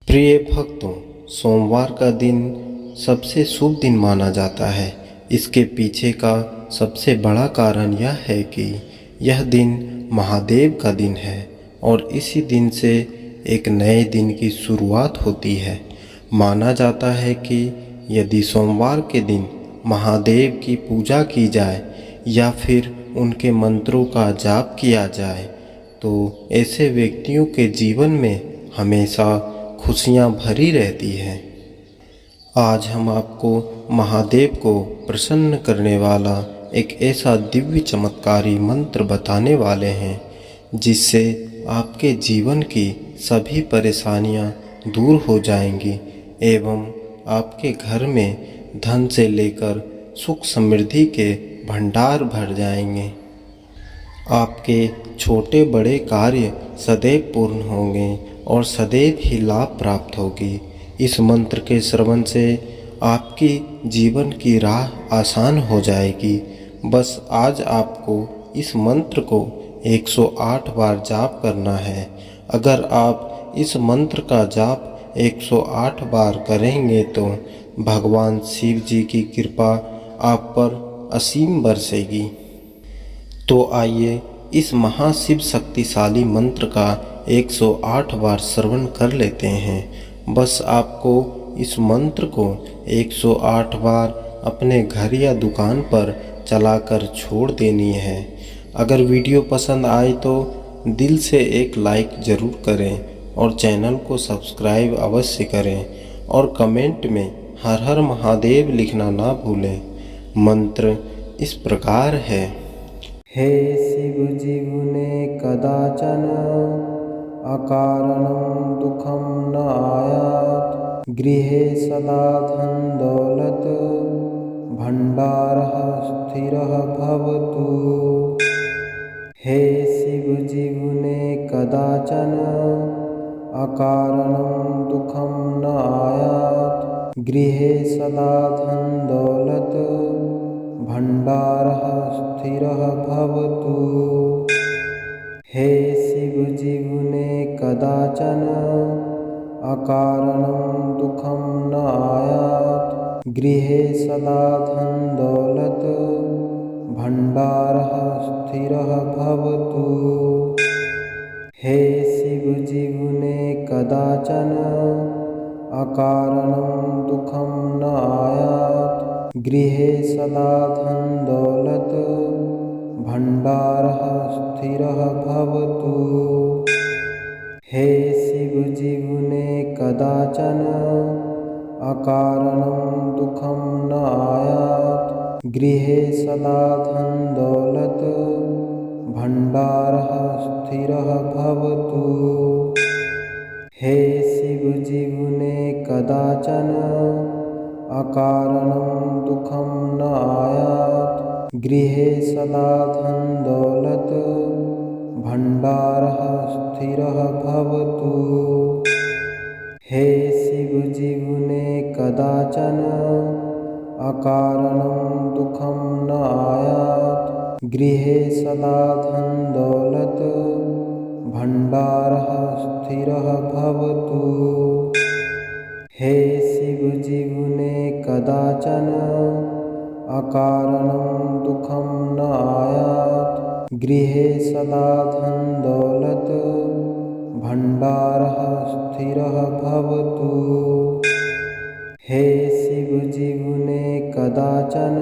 प्रिय भक्तों, सोमवार का दिन सबसे शुभ दिन माना जाता है। इसके पीछे का सबसे बड़ा कारण यह है कि यह दिन महादेव का दिन है और इसी दिन से एक नए दिन की शुरुआत होती है। माना जाता है कि यदि सोमवार के दिन महादेव की पूजा की जाए या फिर उनके मंत्रों का जाप किया जाए तो ऐसे व्यक्तियों के जीवन में हमेशा खुशियाँ भरी रहती हैं। आज हम आपको महादेव को प्रसन्न करने वाला एक ऐसा दिव्य चमत्कारी मंत्र बताने वाले हैं जिससे आपके जीवन की सभी परेशानियां दूर हो जाएंगी एवं आपके घर में धन से लेकर सुख समृद्धि के भंडार भर जाएंगे। आपके छोटे बड़े कार्य सदैव पूर्ण होंगे और सदैव ही लाभ प्राप्त होगी। इस मंत्र के श्रवण से आपकी जीवन की राह आसान हो जाएगी। बस आज आपको इस मंत्र को 108 बार जाप करना है। अगर आप इस मंत्र का जाप 108 बार करेंगे तो भगवान शिव जी की कृपा आप पर असीम बरसेगी। तो आइए इस महाशिव शक्तिशाली मंत्र का 108 बार श्रवण कर लेते हैं। बस आपको इस मंत्र को 108 बार अपने घर या दुकान पर चलाकर छोड़ देनी है। अगर वीडियो पसंद आए तो दिल से एक लाइक ज़रूर करें और चैनल को सब्सक्राइब अवश्य करें और कमेंट में हर हर महादेव लिखना ना भूलें। मंत्र इस प्रकार है। हे शिव जीवने कदाचन अकारणं दुःखं न आयात, गृहे सदा धन दौलत भंडारः स्थिरः भवतु। हे शिव जीवने कदाचन अकारणं दुःखं न आयात, गृहे सदा धन दौलत भंडारः स्थिरः भवतु। हे शिव जीवने कदाचन अकारणं दुःखं न आयात, गृहे सदा धन दौलत भंडारः स्थिरः भवतु। हे शिव जीवने कदाचन अकारणं दुःखं न आयात, गृहे सदा धन दौलत भंडारः स्थिरः भवतु। हे शिव जीवने कदाचन अकारणं दुःखं न आयात, गृहे सदा धन दौलत भंडारः स्थिरः भवतु। हे शिव जीवने कदाचन अकारणं दुःखं न आयात, गृहे सदा धन दौलत भंडारः स्थिरः भवतु। हे शिव जीवने कदाचन अकारणं दुःखं न आयात, गृहे सदा धन दौलत भंडारः स्थिरः भवतु। हे शिव जीवने कदाचन अकारणं दुःखं न आयात, गृहे सदा धन दौलत भंडारः स्थिरः भवतु। हे शिव जीवने कदाचन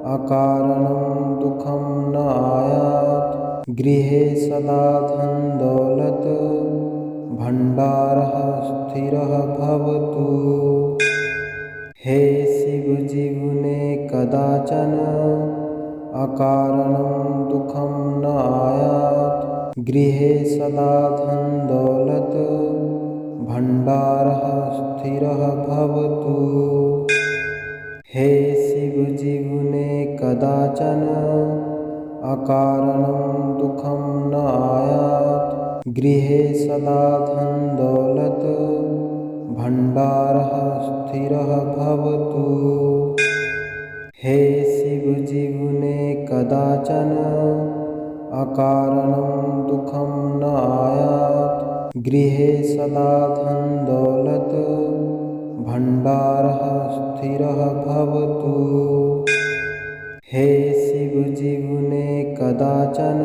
अकारणं दुःखं न आयात, गृहे सदा धन दौलत भंडारः स्थिरः भवतु। हे शिव जीवने कदाचन अकारणं दुःखं न आयात, गृहे सदा धन दौलत भंडारः स्थिरः भवतु। हे शिव जीवने कदाचन अकारणं दुःखं न आयात, गृहे सदा धन दौलत भंडारः स्थिरः भवतु। हे शिव जीवने कदाचन अकारणं दुःखं न आयात, गृहे सदा धन दौलत भंडारः स्थिरः भवतु। हे शिव जीवने कदाचन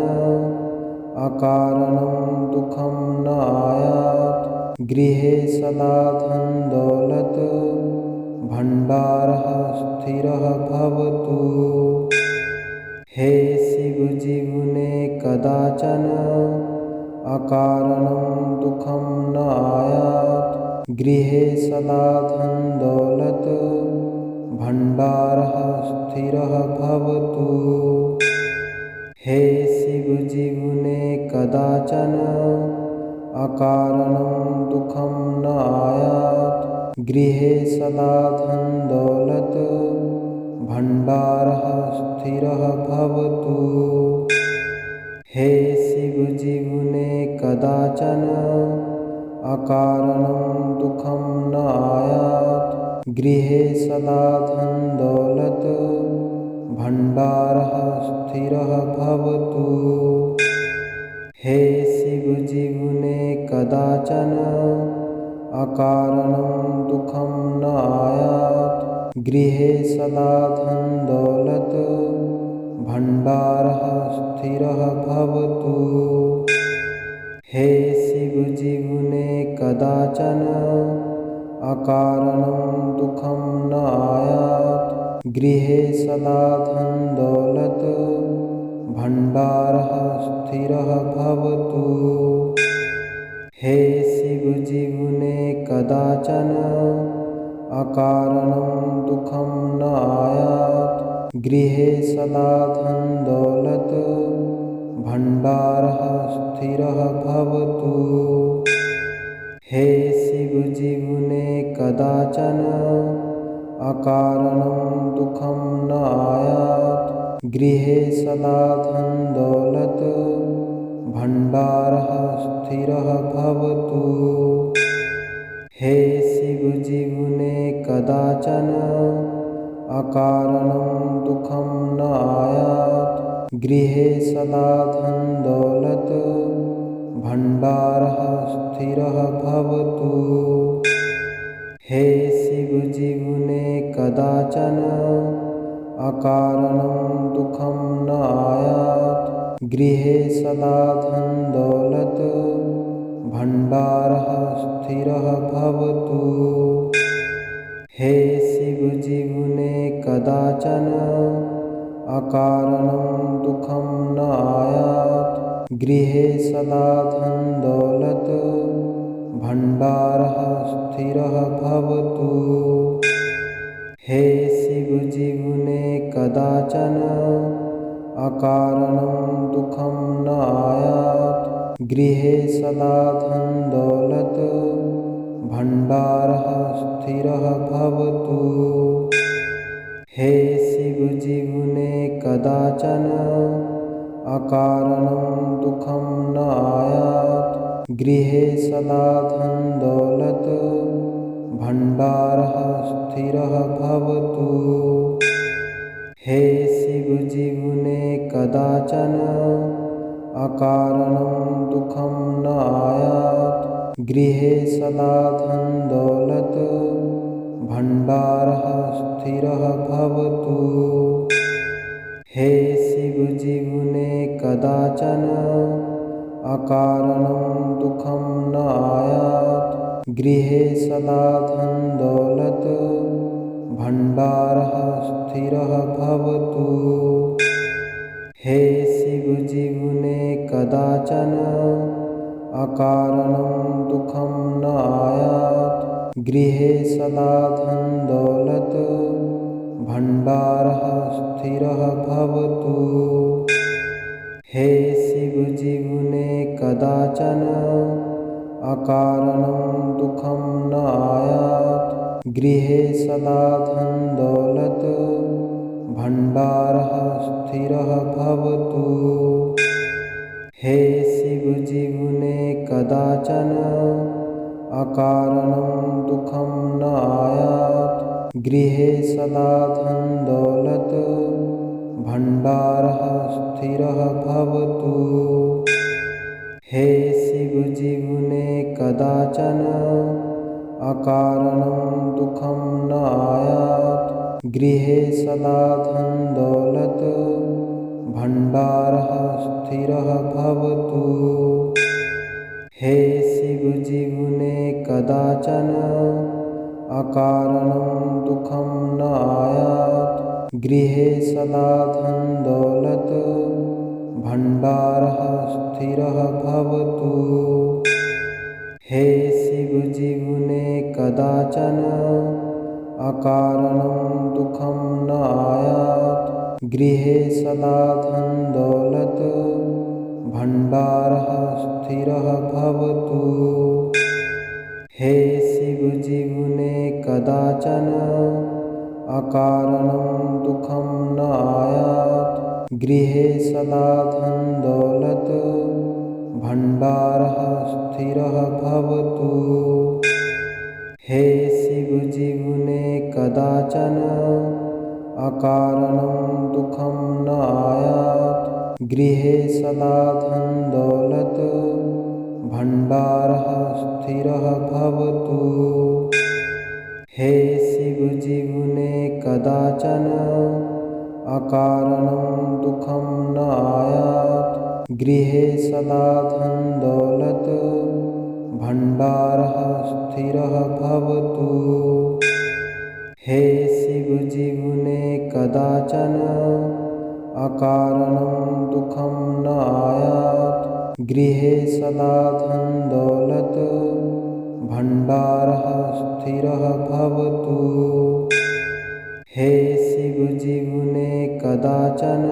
अकारणं दुःखं न आयात्। गृहे सदा धन दौलत भंडारः स्थिरः भवतु। हे शिव जीवने कदाचन अकारणं दुःखं न आयात्। गृहे सदा धन दौलत भंडारः स्थिरः भवतु। हे शिव जीवने कदाचन अकारणं दुःखं न आयात्। गृहे सदा धन दौलत भंडारः स्थिरः भवतु। हे शिव जीवने कदाचन अकारणं दुःखं न आयात्। गृहे सदा धन दौलत भंडारः स्थिरः भवतु। हे शिव जीवने कदाचन अकारणं दुःखं न आयात्। गृहे सदा धन दौलत भंडारः स्थिरः भवतु। हे शिव जीवने कदाचन अकारणं दुःखं न आयात्। गृहे सदा धन दौलत भंडारः स्थिरः भवतु। हे शिव जीवने कदाचन अकारणं दुःखं न आयात्। गृहे सदा धन दौलत भंडारः स्थिरः भवतु। हे शिव जीवने कदाचन अकारणं दुःखं न आयात्। गृहे सदा धन दौलत भंडारः स्थिरः भवतु। हे शिव जीवने कदाचन अकारणं दुःखं न आयात्। गृहे सदा धन दौलत भंडारः स्थिरः भवतु। हे शिव जीवने कदाचन अकारणं दुःखं न आयात्। गृहे सदा धन दौलत भंडारः स्थिरः भवतु। हे शिव जीवने कदाचन अकारणं दुःखं न आयात्। गृहे सदा धन दौलत भंडारः स्थिरः भवतु। हे शिव जीवने कदाचन अकारणं दुःखं न आयात्। गृहे सदा धन दौलत भंडारः स्थिरः भवतु। हे शिव जीवने कदाचन अकारणं दुःखं न आयात्। गृहे सदा धन दौलत भंडारः स्थिरः भवतु। हे शिव जीवने कदाचन अकारणं दुःखं न आयात्। गृहे सदा धन दौलत भंडारः स्थिरः भवतु। हे शिव जीवने कदाचन अकारणं दुःखं न आयात्। गृहे सदा धन दौलत भंडारः स्थिरः भवतु। हे शिव जीवने कदाचन अकारणं दुःखं न आयात्। गृहे सदा धन दौलत भंडारः स्थिरः भवतु। हे शिव जीवने कदाचन अकारणं दुःखं न आयात्। गृहे सदा धन दौलत भंडारः स्थिरः भवतु। हे शिव जीवने कदाचन अकारणं दुःखं न आयात्। गृहे सदा धन दौलत भंडारः स्थिरः भवतु। हे शिवजीवने कदाचन अकारणं दुःखं न आयात्। गृहे सदा धन दौलत भंडारः स्थिरः भवतु। हे शिवजीवने कदाचन अकारणं दुःखं न आयात्। गृहे सदा धन दौलत भंडारः स्थिरः भवतु। हे शिवजीवने कदाचन अकारणं दुःखं न आयात्। गृहे सदा धन दौलत भंडारः स्थिरः भवतु। हे शिवजीवने कदाचन अकारणं दुःखं न आयात्। गृहे सदा धन दौलत भंडारः स्थिरः भवतु। हे शिवजीवने कदाचन अकारणं दुःखं न आयात्। गृहे सदा धन दौलत भंडारः स्थिरः भवतु। हे शिवजीवने कदाचन अकारणं दुःखं न आयात्। गृहे सदा धन दौलत भंडारः स्थिरः भवतु। हे शिवजीवने कदाचन अकारणं दुःखं न आयात्। गृहे सदा धन दौलत भंडारः स्थिरः भवतु। हे शिवजीवने कदाचन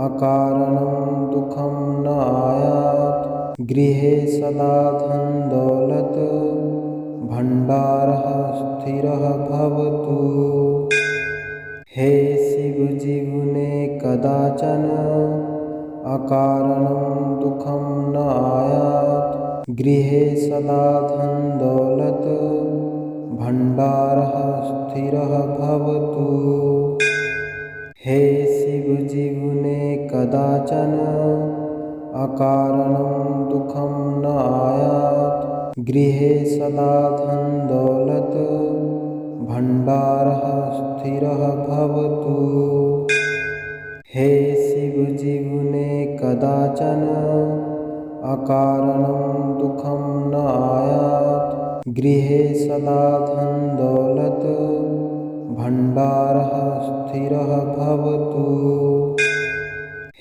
अकारणं दुःखं न आयात्। गृहे सदा धन दौलत भंडारः स्थिरः भवतु। हे शिवजीवने कदाचन अकारणं दुःखं न आयात्। गृहे सदा धन दौलत भंडारः स्थिरः भवतु। हे शिवजीवने कदाचन अकारणं दुःखं न आयात्। गृहे सदा धन दौलत भंडारः स्थिरः भवतु। हे शिवजीवने कदाचन अकारणं दुःखं न आयात्। गृहे सदा धन दौलत भंडारः स्थिरः भवतु।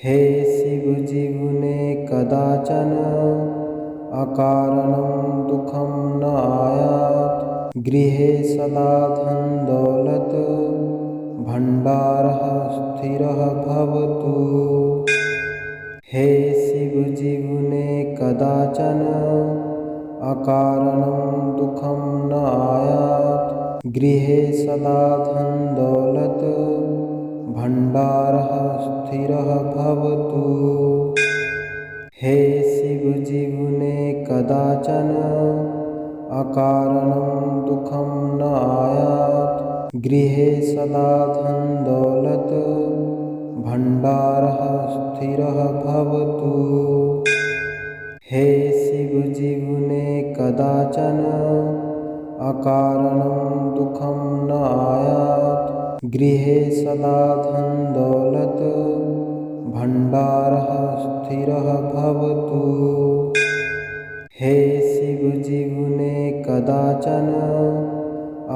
हे शिवजीवने कदाचन अकारणं दुःखं न आयात्। गृहे सदा धन दौलत भंडारः स्थिरः भवतु। हे शिवजीवने कदाचन अकारणं दुःखं न आयात्। गृहे सदा धन दौलत भंडारः स्थिरः भवतु। हे शिवजीवने कदाचन अकारणं दुःखं न आयात्। गृहे सदा धन दौलत भंडारः स्थिरः भवतु। हे शिवजीवने कदाचन अकारणं दुःखं न आयात्। गृहे सदा धन दौलत भंडारः स्थिरः भवतु। हे शिवजीवने कदाचन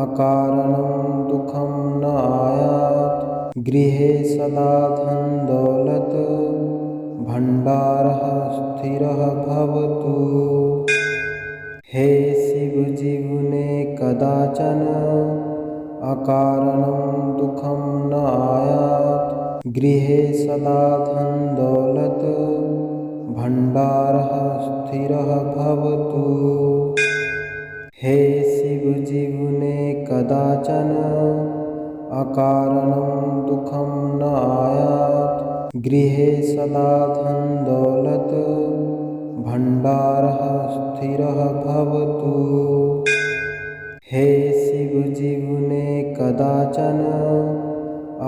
अकारणं दुःखं न आयात्। गृहे सदा धन दौलत भंडारः स्थिरः भवतु। हे शिवजीवने कदाचन अकारणं दुःखं न आयात्। गृहे सदा धन दौलत भंडारः स्थिरः भवतु। हे शिवजीवने कदाचन अकारणं दुःखं न आयात्। गृहे सदा धन दौलत भंडारः स्थिरः भवतु। हे शिवजीवने कदाचन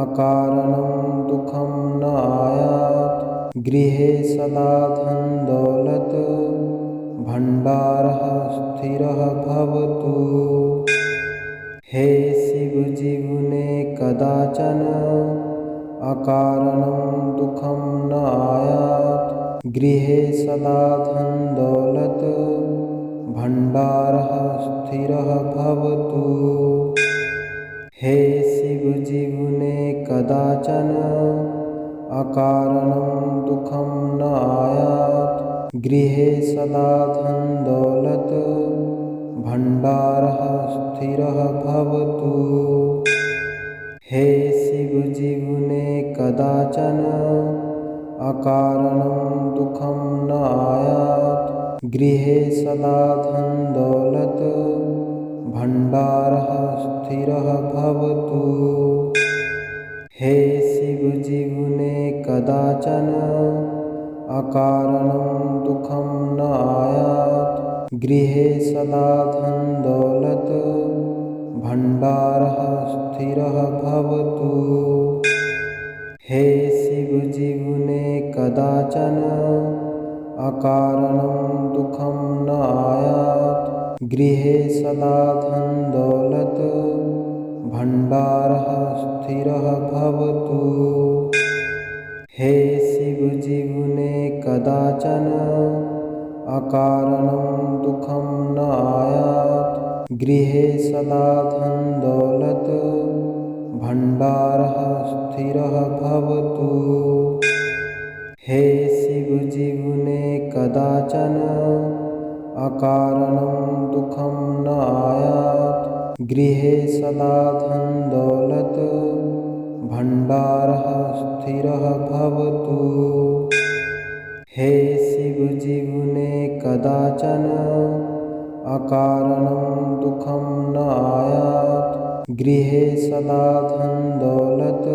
अकारणं दुःखं न आयात्। गृहे सदा धन दौलत भंडारः स्थिरः भवतु। हे शिव जीवने कदाचन अकारणं दुःखं न आयात्। गृहे सदा धन दौलत भंडारः स्थिरः भवतु। हे शिव जीवने कदाचन अकारणं दुःखं न आयात्। गृहे सदा धन दौलत भंडारः स्थिरः भवतु। हे शिव जीवने कदाचन अकारणं दुःखं न आयात्। गृहे सदा धन दौलत भंडारः स्थिरः भवतु। हे शिव जीवने कदाचन अकारणं दुःखं न आयात्। गृहे सदा धन दौलत भंडारः स्थिरः भवतु। हे शिव जीवने कदाचन अकारणं दुःखं न आयात्। गृहे सदा धन दौलत भंडारः स्थिरः भवतु। हे शिव जीवने कदाचन अकारणं दुःखं न आयात्। गृहे सदा धन दौलत भंडारः स्थिरः भवतु। हे शिव जीवने कदाचन अकारणं दुःखं न आयात्। गृहे सदा धन दौलत भंडारः स्थिरः भवतु। हे शिव जीवने कदाचन अकारणं दुःखं न आयात्। गृहे सदा धन दौलत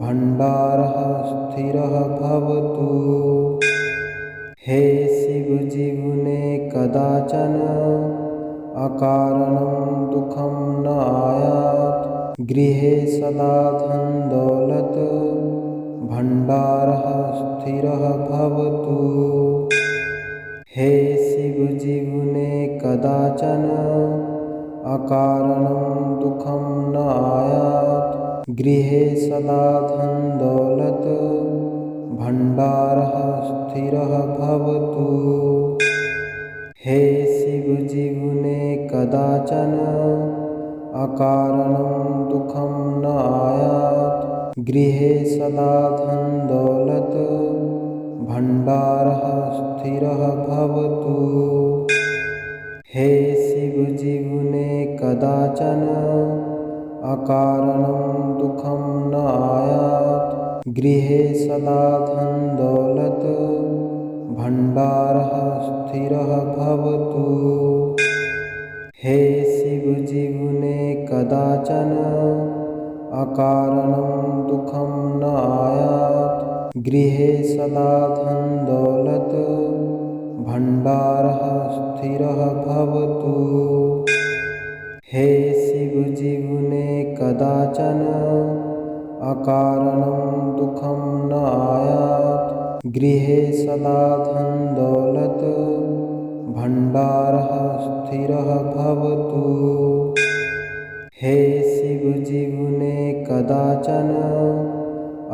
भंडारः स्थिरः भवतु। हे शिव जीवने कदाचन अकारणं दुःखं न आयात्। गृहे सदा धन दौलत भंडारः स्थिरः भवतु। हे शिव जीवने कदाचन अकारणं दुःखं न आयात्। गृहे सदा धन दौलत भंडारः स्थिरः भवतु। हे शिव जीवने कदाचन अकारणं दुःखं न आयात्। गृहे सदा धन दौलत भंडारः स्थिरः भवतु। हे शिव जीवने कदाचन अकारणं दुःखं न आयात्। गृहे सदा धन दौलत भंडारः स्थिरः भवतु। हे शिव जीवने कदाचन अकारणं दुःखं न आयात्। गृहे सदा धन दौलत भंडारः स्थिरः भवतु। हे शिव जीवने कदाचन अकारणं दुःखं न आयात्। गृहे सदा धन दौलत भंडारः स्थिरः भवतु। हे शिव जीवने कदाचन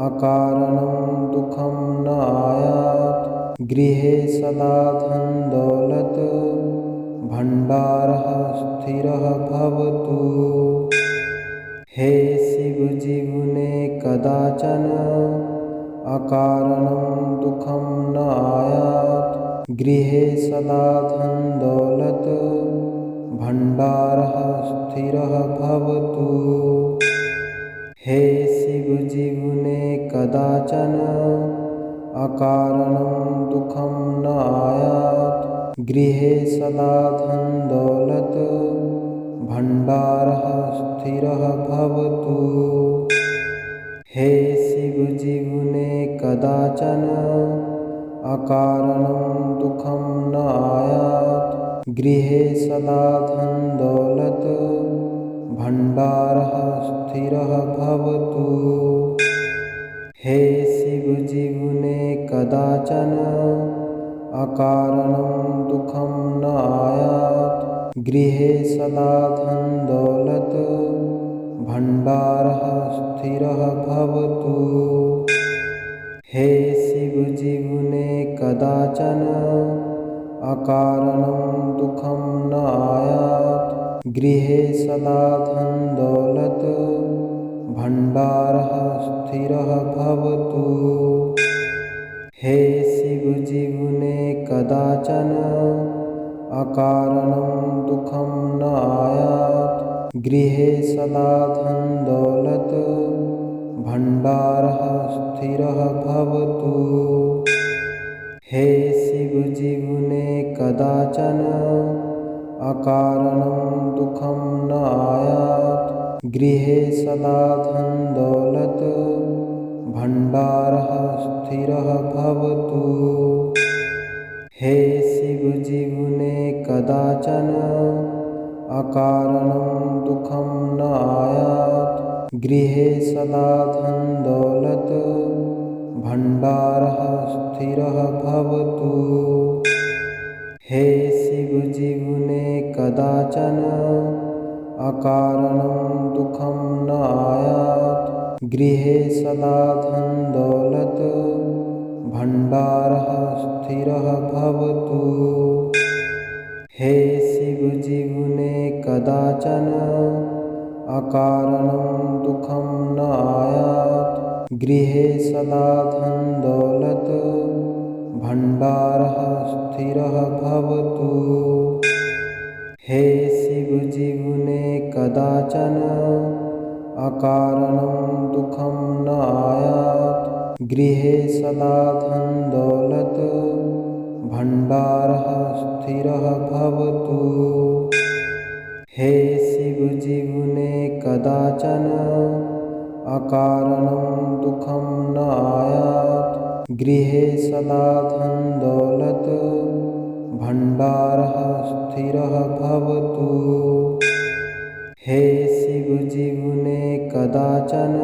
अकारणं दुःखं न आयात्। गृहे सदा धन दौलत भंडारः स्थिरः भवतु। हे शिव जीवने कदाचन अकारणं दुःखं न आयात्। गृहे सदा धन दौलत भंडारः स्थिरः भवतु। हे शिव जीवने कदाचन अकारणं दुःखं न आयात्। गृहे सदा धन दौलत भंडारः स्थिरः भवतु। हे शिव जीवने कदाचन अकारणं दुःखं न आयात्। गृहे सदा धन दौलत भंडारः स्थिरः भवतु। हे शिवजीवने कदाचन अकारणं दुःखं न आयात्। गृहे सदा धन दौलत भंडारः स्थिरः भवतु। हे शिवजीवने कदाचन अकारणं दुःखं न आयात्। गृहे सदा धन दौलत भंडारः स्थिरः भवतु। हे शिवजीवने कदाचन अकारणं दुःखं न आयात्। गृहे सदा धन दौलत भंडारः स्थिरः भवतु। हे शिवजीवने कदाचन अकारणं दुःखं न आयात्। गृहे सदा धन दौलत भंडारः स्थिरः भवतु। हे शिवजीवने कदाचन अकारणं दुःखं न आयात्। गृहे सदा धन दौलत भंडारः स्थिरः भवतु। हे शिवजीवने कदाचन अकारणं दुःखं न आयात्। गृहे सदा धन दौलत भंडारः स्थिरः भवतु। हे शिवजीवने कदाचन अकारणं दुःखं न आयात्। गृहे सदा धन दौलत भंडारः स्थिरः भवतु। हे शिवजीवने कदाचन अकारणं दुःखं न आयात्। गृहे सदा धन दौलत भंडारः स्थिरः भवतु। हे शिवजीवने कदाचन अकारणं दुःखं न आयात्। गृहे सदा धन दौलत भंडारः स्थिरः भवतु। हे शिवजीवने कदाचन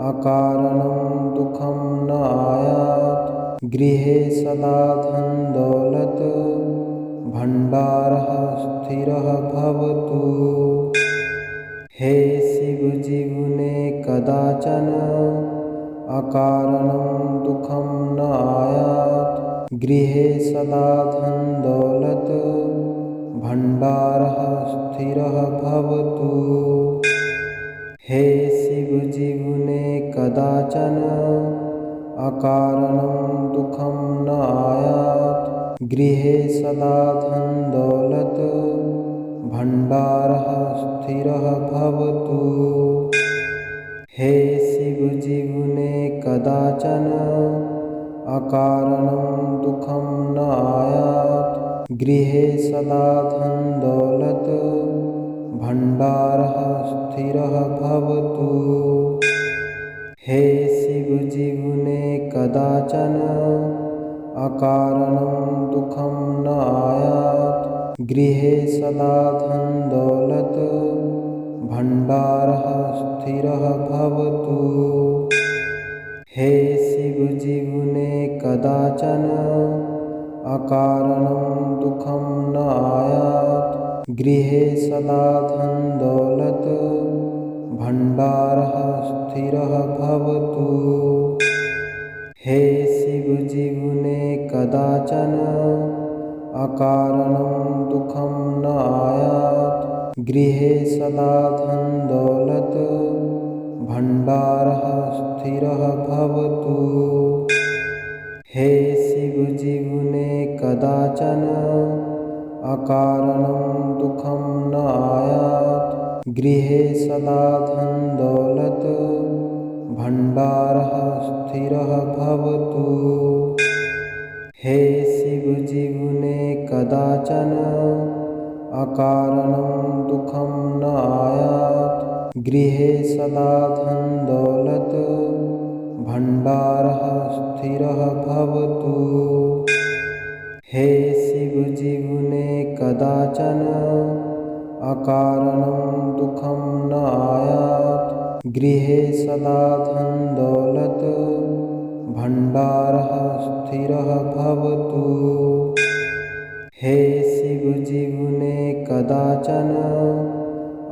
अकारणं दुःखं न आयात्। गृहे सदा धन दौलत भंडारः स्थिरः भवतु। हे शिवजीवने कदाचन अकारणं दुःखं न आयात्। गृहे सदा धन दौलत भंडारः स्थिरः भवतु। हे शिवजीवने कदाचन अकारणं दुःखं न आयात्। गृहे सदा धन दौलत भंडारः स्थिरः भवतु। हे शिवजीवने कदाचन अकारणं दुःखं न आयात्। गृहे सदा धन दौलत भंडारः स्थिरः भवतु। हे शिवजीवने कदाचन अकारणं दुःखं न आयात्। गृहे सदा धन दौलत भंडारः स्थिरः भवतु। हे शिवजीवने कदाचन अकारणं दुःखं न आयात्। गृहे सदा धन दौलत भंडारः स्थिरः भवतु। हे शिवजीवने कदाचन अकारणं दुःखं न आयात्। गृहे सदा धन दौलत भंडारः स्थिरः भवतु। हे शिवजीवने कदाचन अकारणं दुःखं न आयात्। गृहे सदा धन दौलत भंडारः स्थिरः भवतु। हे शिवजीवने कदाचन अकारणं दुःखं न आयात्। गृहे सदा धन दौलत भंडारः स्थिरः भवतु। हे शिवजीवने कदाचन अकारणं दुःखं न आयात्। गृहे सदा धन दौलत भंडारः स्थिरः भवतु। हे शिव जीवने कदाचन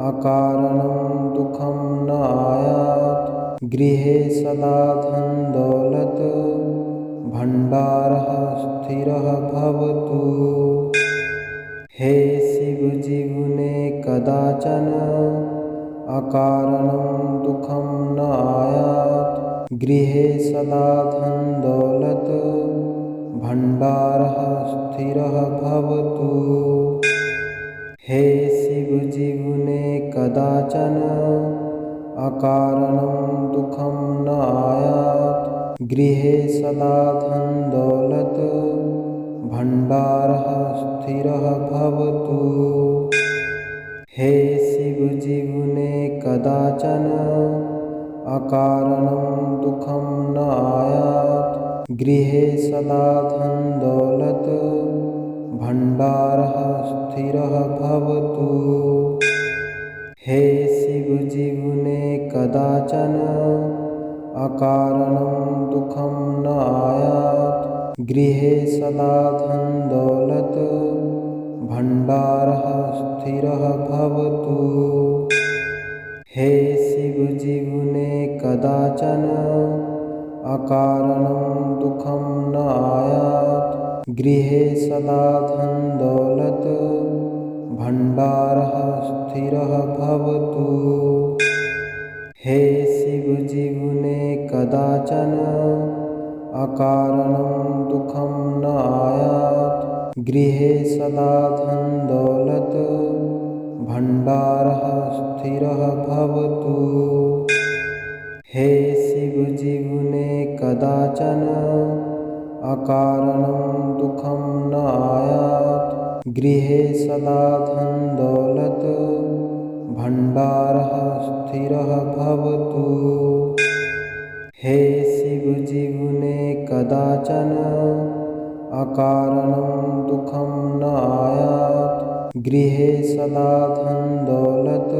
अकारणं दुःखं न आयात्। गृहे सदा धन दौलत भंडारः स्थिरः भवतु। हे शिव जीवने कदाचन अकारणं दुःखं न आयात्। गृहे सदा धन दौलत भंडारः स्थिरः भवतु। हे शिव जीवने कदाचन अकारणं दुःखं न आयात्। गृहे सदा धन दौलत भंडारः स्थिरः भवतु। हे शिव जीवने कदाचन अकारणं दुःखं न आयात्। गृहे सदा धन दौलत भंडारः स्थिरः भवतु। हे शिव जीवने कदाचन अकारणं दुःखं न आयात्। गृहे सदा धन दौलत भंडारः स्थिरः भवतु। हे शिव जीवने कदाचन अकारणं दुःखं न आयात्। गृहे सदा धन दौलत भंडारः स्थिरः भवतु। हे शिव जीवने कदाचन अकारणं दुःखं न आयात्। गृहे सदा धन दौलत भंडारः स्थिरः भवतु। हे शिव जीवने कदाचन अकारणं दुःखं न आयात्। गृहे सदा धन दौलत भंडारः स्थिरः भवतु। हे शिव जीवने कदाचन अकारणं दुःखं न आयात्। गृहे सदा धन दौलत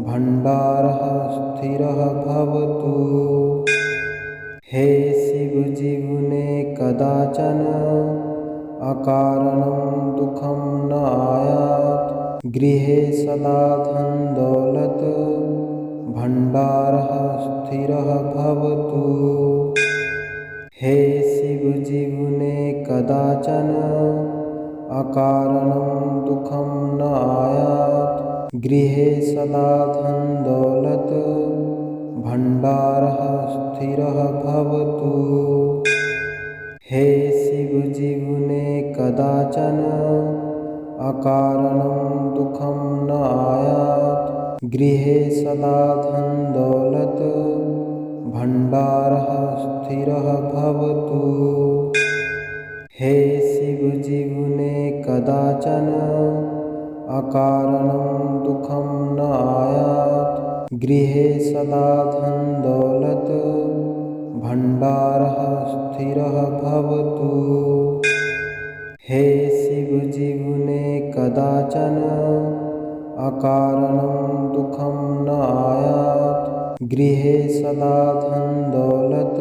भंडारः स्थिरः भवतु। हे शिव जीवने कदाचन अकारणं दुःखं न आयात्। गृहे सदा धन दौलत भंडारः स्थिरः भवतु। हे शिव जीवने कदाचन अकारणं दुःखं न आयात्। गृहे सदा धन दौलत भंडारः स्थिरः भवतु। हे शिव जीवने कदाचन अकारणं दुःखं न आयात्। गृहे सदा धन दौलत भंडारः स्थिरः भवतु। हे शिव जीवने कदाचन अकारणं दुःखं न आयात्। गृहे सदा धन दौलत भंडारः स्थिरः भवतु। हे शिव जीवने कदाचन अकारणं दुःखं न आयात्। गृहे सदा धन दौलत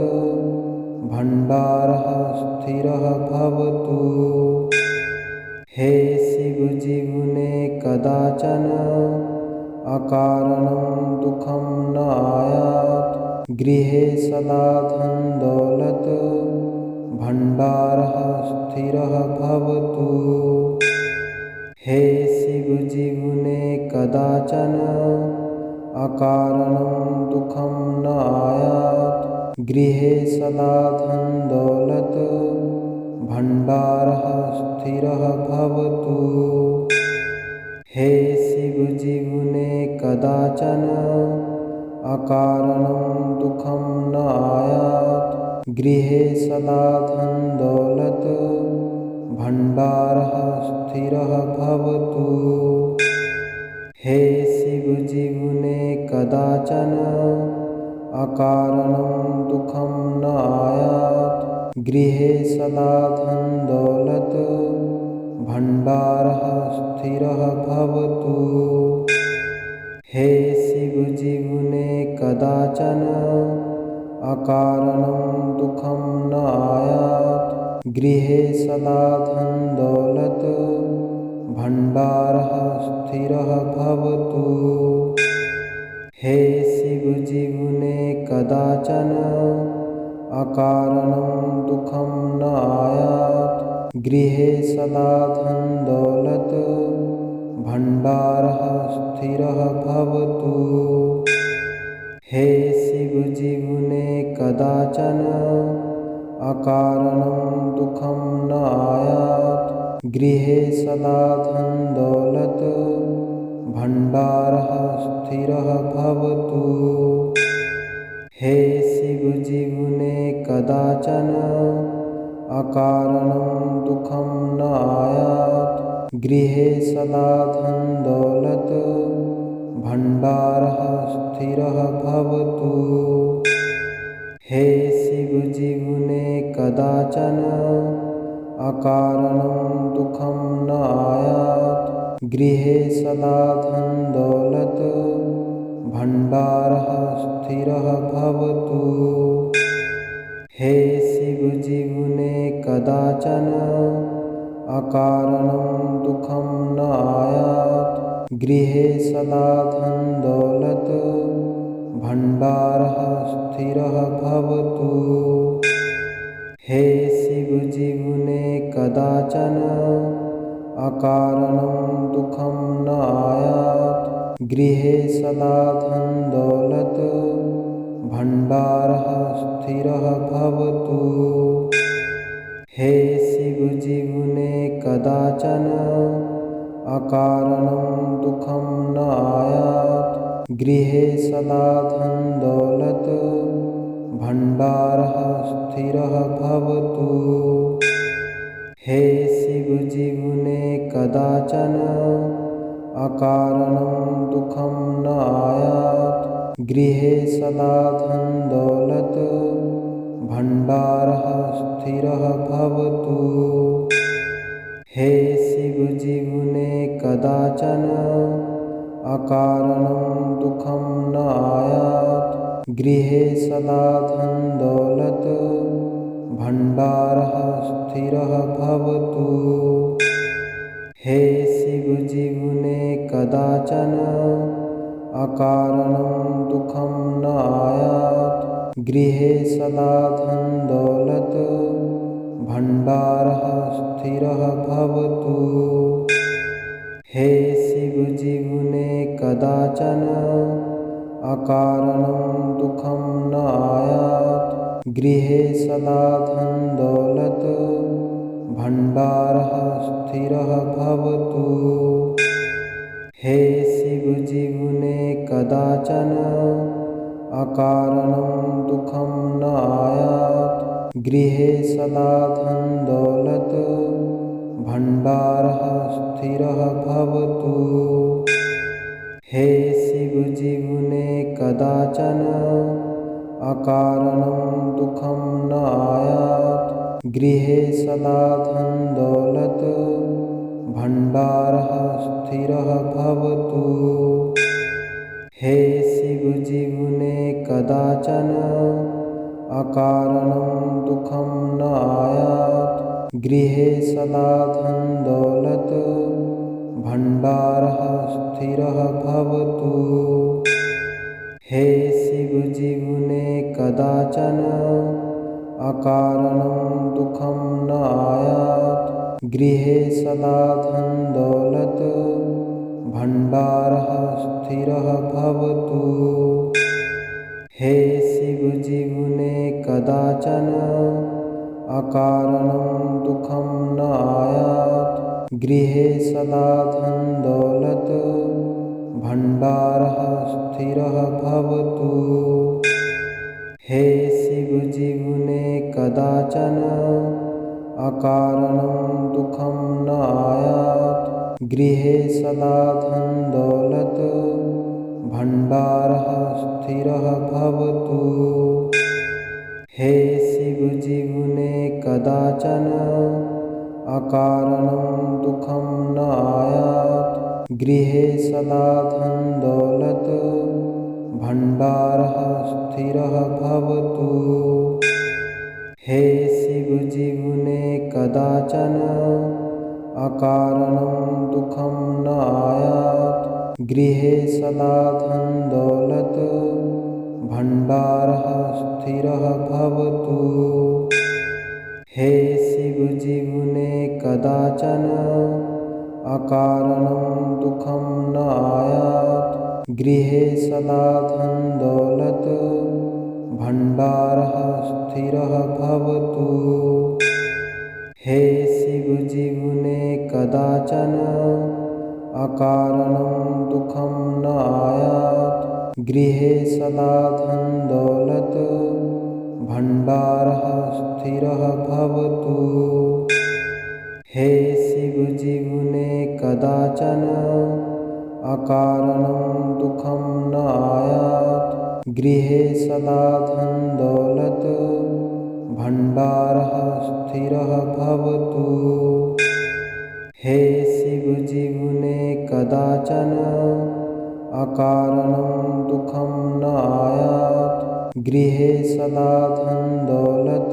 भंडारः स्थिरः भवतु। हे शिव जीवने कदाचन अकारणं दुःखं न आयात्। गृहे सदा धन दौलत भंडारः स्थिरः भवतु। हे शिव जीवने कदाचन अकारणं दुःखं न आयात्। गृहे सदा धन दौलत भंडारः स्थिरः भवतु। हे शिव जीवने कदाचन अकारणं दुःखं न आयात्। गृहे सदा धन दौलत भंडारः स्थिरः भवतु। हे शिव जीवने कदाचन अकारणं दुःखं न आयात्। गृहे सदा धन दौलत भंडारः स्थिरः भवतु। हे शिव जीवने कदाचन अकारणं दुःखं न आयात्। गृहे सदा धन दौलत भंडारः स्थिरः भवतु। हे शिव जीवने कदाचन अकारणं दुःखं न आयात्। गृहे सदा धन दौलत भंडारः स्थिरः भवतु। हे शिव जीवने कदाचन अकारणं दुःखं न आयात्। गृहे सदा धन दौलत भंडारः स्थिरः भवतु। हे शिव जीवने कदाचन अकारणं दुःखं न आयात्। गृहे सदा धन दौलत भंडारः स्थिरः भवतु। हे शिव जीवने कदाचन अकारणं दुःखं न आयात्। गृहे सदा धन दौलत भंडारः स्थिरः भवतु। हे शिव जीवने कदाचन अकारणं दुःखं न आयात्। गृहे सदा धन दौलत भंडारः स्थिरः भवतु। हे शिव जीवने कदाचन अकारणं दुःखं न आयात्। गृहे सदा धन दौलत भंडारः स्थिरः भवतु। हे शिव जीवने कदाचन अकारणं दुःखं न आयात्। गृहे सदा धन दौलत भंडारः स्थिरः भवतु। हे शिव जीवने कदाचन अकारणं दुःखं न आयात्। गृहे सदा धन दौलत भंडारः स्थिरः भवतु। हे शिव जीवने कदाचन अकारणं दुःखं न आयात्। गृहे सदा धन दौलत भंडारः स्थिरः भवतु। हे शिव जीवने कदाचन अकारणं दुःखं न आयात्। गृहे सदा धन दौलत भंडारः स्थिरः भवतु। हे शिव जीवने कदाचन अकारणं दुःखं न आयात्। गृहे सदा धन दौलत भंडारः स्थिरः भवतु। हे शिव जीवने कदाचन अकारणं दुःखं न आयात्। गृहे सदा धन दौलत भंडारः स्थिरः भवतु। हे शिव जीवने कदाचन अकारणं दुःखं न आयात्। गृहे सदा धन दौलत भंडारः स्थिरः भवतु। हे शिव जीवने कदाचन अकारणं दुःखं न आयात्। गृहे सदा धन दौलत भंडारः स्थिरः भवतु। हे शिव जीवने कदाचन अकारणं दुःखं न आयात्। गृहे सदा धन दौलत भंडारः स्थिरः भवतु। हे शिव जीवने कदाचन अकारणं दुःखं न आयात्। गृहे सदा धन दौलत भंडारः स्थिरः भवतु। हे शिव जीवने कदाचन अकारणं दुःखं न आयात्। गृहे सदा धन दौलत भंडारः स्थिरः भवतु। हे शिव जीवने कदाचन अकारणं दुःखं न आयात्। गृहे सदा धन दौलत भण्डारः स्थिरः भवतु। हे शिवजीवने कदाचन अकारणं दुःखं न आयात्। गृहे सदा धन दौलत भण्डारः स्थिरः भवतु। हे शिवजीवने कदाचन अकारणं दुःखं न आयात्। गृहे सदा धन दौलत भण्डारः स्थिरः भवतु। हे शिवजीवने कदाचन अकारणं दुःखं न आयात्। गृहे सदा धन दौलत भण्डारः स्थिरः भवतु। हे शिवजीवने कदाचन अकारणं दुःखं न आयात्। गृहे सदा धन दौलत भण्डारः स्थिरः भवतु। हे शिवजीवने कदाचन अकारणं दुःखं न आयात्। गृहे सदा धन दौलत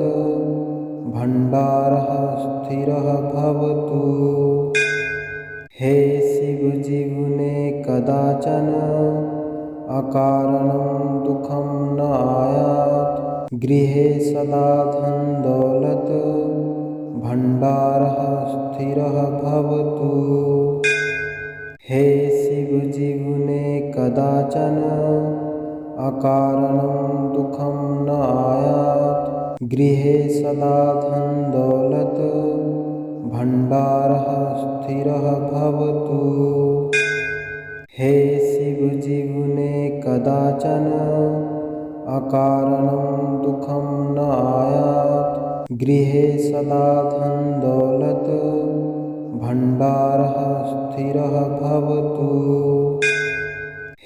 भण्डारः स्थिरः भवतु। हे शिवजीवने कदाचन अकारणं दुःखं न आयात्। गृहे सदा धन दौलत भण्डारः स्थिरः भवतु। हे शिवजीवने कदाचन अकारणं दुःखं न आयात्। गृहे सदा धन दौलत भण्डारः स्थिरः भवतु। हे शिवजीवने कदाचन अकारणं दुःखं न आयात्। गृहे सदा धन दौलत भण्डारः स्थिरः भवतु।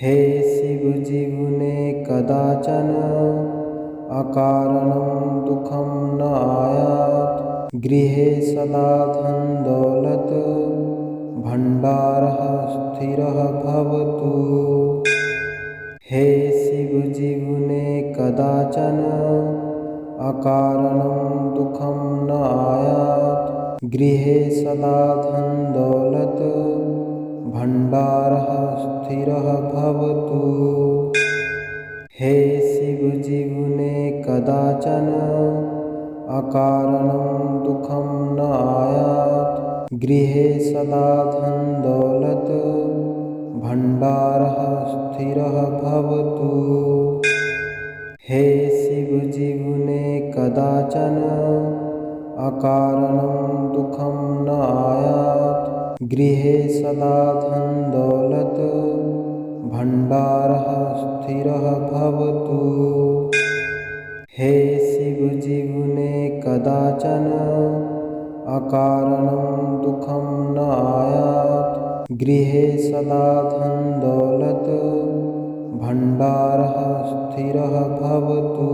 हे शिवजीवने कदाचन अकारणं दुःखं न आयात्। गृहे सदा धन दौलत भण्डारः स्थिरः भवतु। हे शिवजीवने कदाचन अकारणं दुःखं न आयात्। गृहे सदा धन दौलत भण्डारः स्थिरः भवतु। हे शिवजीवने कदाचन अकारणं दुःखं न आयात्। गृहे सदा धन दौलत भण्डारः स्थिरः भवतु। हे शिवजीवने कदाचन अकारणं दुःखं न आयात्। गृहे सदा धन दौलत भण्डारः स्थिरः भवतु। हे शिवजीवने कदाचन अकारणं दुःखं न आयात्। गृहे सदा धन दौलत भण्डारः स्थिरः भवतु।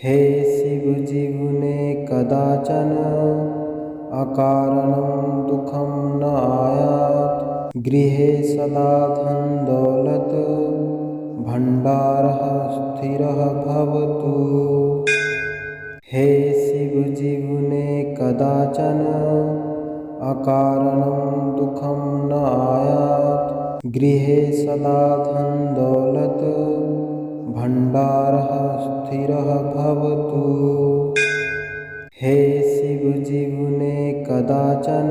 हे शिवजीवने कदाचन अकारणं दुःखं न आयात्। गृहे सदा धन दौलत भण्डारः स्थिरः भवतु। हे शिवजीवने कदाचन अकारणं दुःखं न आयात्। गृहे सदा धन दौलत भण्डारः स्थिरः भवतु। हे शिवजीवने कदाचन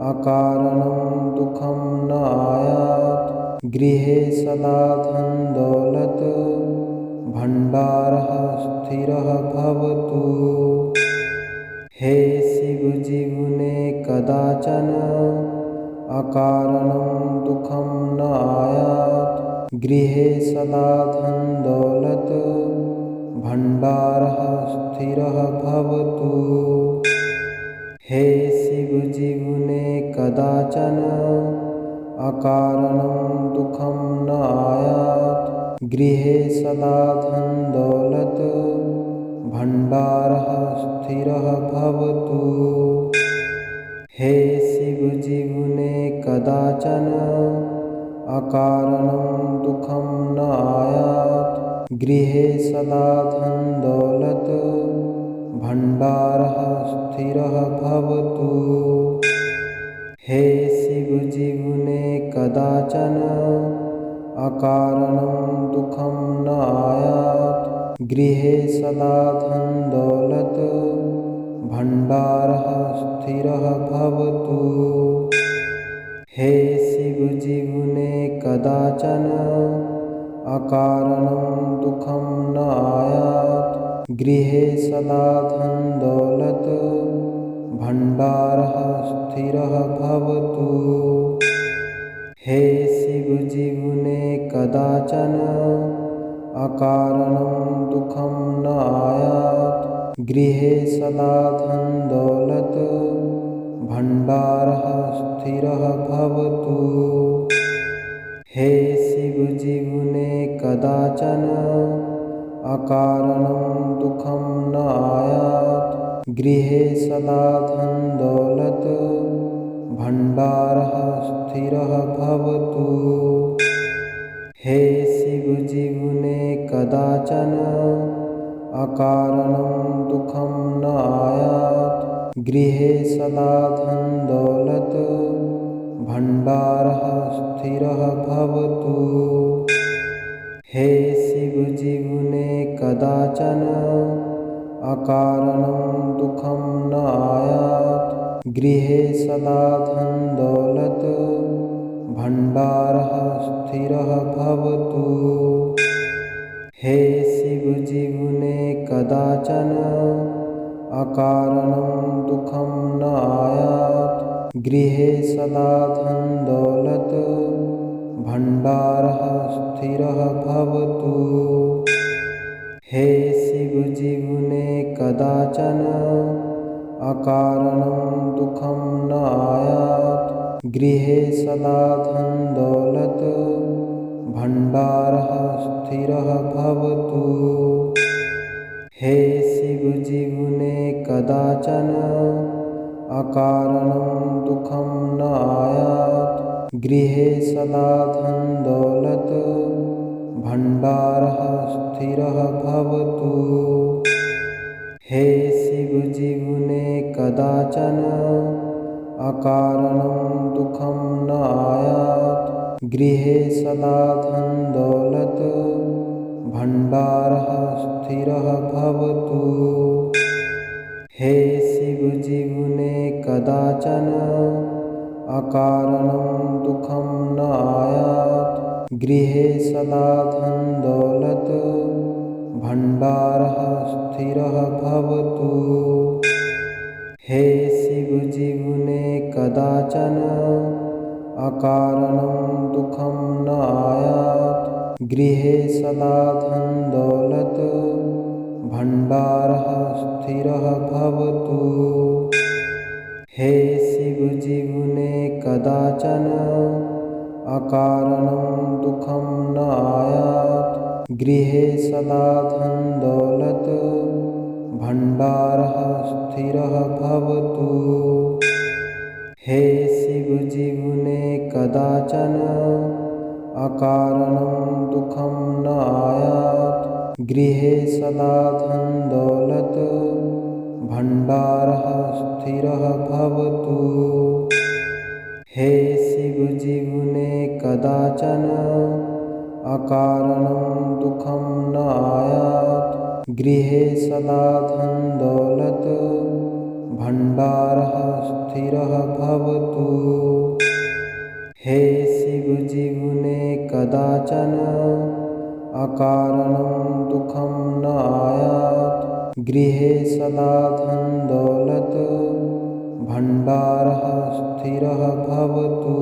अकारणं दुःखं न आयात्। गृहे सदा धन दौलत भण्डारः स्थिरः भवतु। हे शिवजीवने कदाचन अकारणं दुःखं न आयात्। गृहे सदा धन दौलत भण्डारः स्थिरः भवतु। हे शिवजीवने कदाचन अकारणं दुःखं न आयात्। गृहे सदा धन दौलत भण्डारः स्थिरः भवतु। हे शिवजीवने कदाचन अकारणं दुःखं न आयात्। गृहे सदा धन दौलत भंडारः स्थिरः भवतु। हे शिव जीवने कदाचन अकारणं दुःखं न आयात्। गृहे सदा धन दौलत भंडारः स्थिरः भवतु। हे शिव जीवने कदाचन अकारणं दुःखं न आयात्। गृहे सदा धन दौलत भंडारः स्थिरः भवतु। हे शिव जीवने कदाचन अकारणं दुःखं न आयात्। गृहे सदा धन दौलत भंडारः स्थिरः भवतु। हे शिव जीवने कदाचन अकारणं दुःखं न आयात्। गृहे सदा धन दौलत भंडारः स्थिरः भवतु। हे शिव जीवने कदाचन अकारणं दुःखं न आयात्। गृहे सदा धन दौलत भंडारः स्थिरः भवतु। हे शिव जीवने कदाचन अकारणं दुःखं न आयात्। गृहे सदा धन दौलत भंडारः स्थिरः भवतु। हे शिव जीवने कदाचन अकारणं दुःखं न आयात्। गृहे सदा धन दौलत भंडारः स्थिरः भवतु। हे शिव जीवने कदाचन अकारणं दुःखं न आयात्। गृहे सदा धन दौलत भंडारः स्थिरः भवतु। हे शिव जीवने कदाचन अकारणं दुःखं न आयात्। गृहे सदा धन दौलत भंडारः स्थिरः भवतु। हे शिव जीवने कदाचन अकारणं दुःखं न आयात्। गृहे सदा धन दौलत भंडारः स्थिरः भवतु। हे शिव जीवने कदाचन अकारणं दुःखं न आयात्। गृहे सदा धन दौलत भंडारः स्थिरः भवतु। हे शिव जीवने कदाचन अकारणं दुःखं न आयात्। गृहे सदा धन दौलत भंडारः स्थिरः भवतु। हे शिव जीवने कदाचन अकारणं दुःखं न आयात्। गृहे सदा धन दौलत भंडारः स्थिरः भवतु। हे शिव जीवने कदाचन अकारणं दुःखं न आयात्। गृहे सदा धन दौलत भंडारः स्थिरः भवतु। हे शिव जीवने कदाचन अकारणं दुःखं न आयात्। गृहे सदा धन दौलत भंडारः स्थिरः भवतु। हे शिव जीवने कदाचन अकारणं दुःखं न आयात्। गृहे सदा धन दौलत भंडारः स्थिरः भवतु।